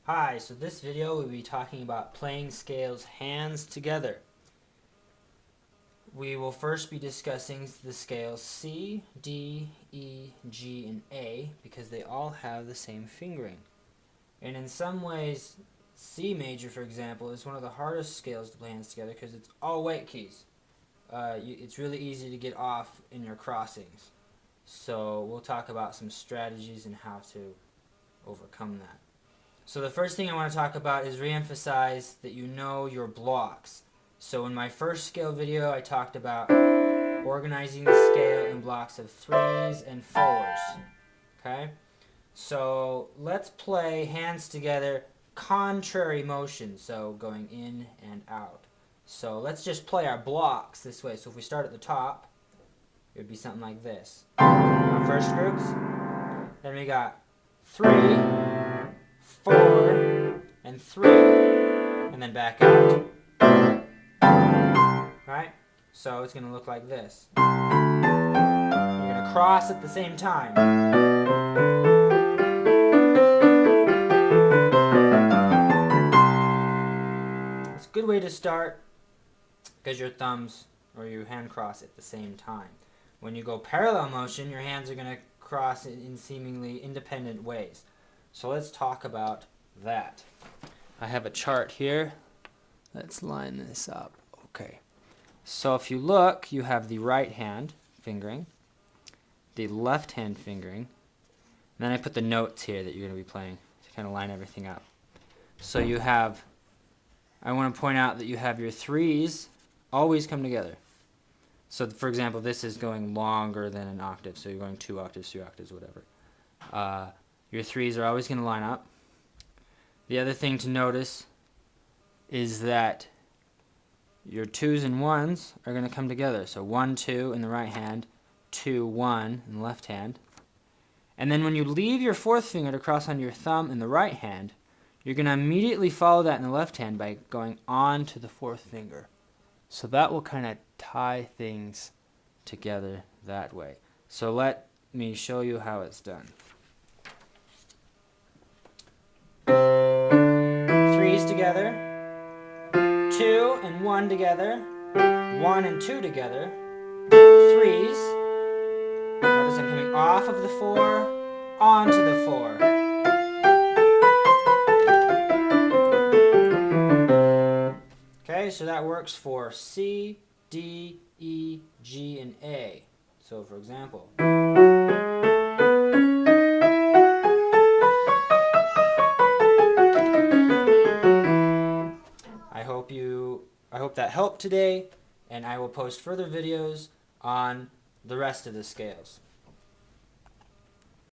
Hi, so this video we'll be talking about playing scales hands together. We will first be discussing the scales C, D, E, G, and A because they all have the same fingering. And in some ways, C major, for example, is one of the hardest scales to play hands together because it's all white keys. It's really easy to get off in your crossings. So we'll talk about some strategies and how to overcome that. So the first thing I want to talk about is re-emphasize that you know your blocks. So in my first scale video, I talked about organizing the scale in blocks of 3s and 4s. Okay? So let's play hands together, contrary motion, so going in and out. So let's just play our blocks this way. So if we start at the top, it would be something like this. Our first groups. Then we got 3, 4, and 3, and then back out. Right? So it's going to look like this. You're going to cross at the same time. It's a good way to start because your thumbs or your hand cross at the same time. When you go parallel motion, your hands are going to cross in seemingly independent ways. So let's talk about that. I have a chart here. Let's line this up. Okay. So if you look, you have the right hand fingering, the left hand fingering, and then I put the notes here that you're going to be playing to kind of line everything up. So you have, I want to point out that you have your 3s always come together. So for example, this is going longer than an octave, so you're going 2 octaves, 3 octaves, whatever. Your 3s are always going to line up. The other thing to notice is that your 2s and 1s are going to come together. So 1, 2 in the right hand, 2, 1 in the left hand. And then when you leave your 4th finger to cross on your thumb in the right hand, you're going to immediately follow that in the left hand by going on to the 4th finger. So that will kind of tie things together that way. So let me show you how it's done. 3s together, 2 and 1 together, 1 and 2 together, 3s. Notice I'm coming off of the 4, onto the 4. Okay, so that works for C, D, E, G, and A. So for example, I hope that helped today, and I will post further videos on the rest of the scales.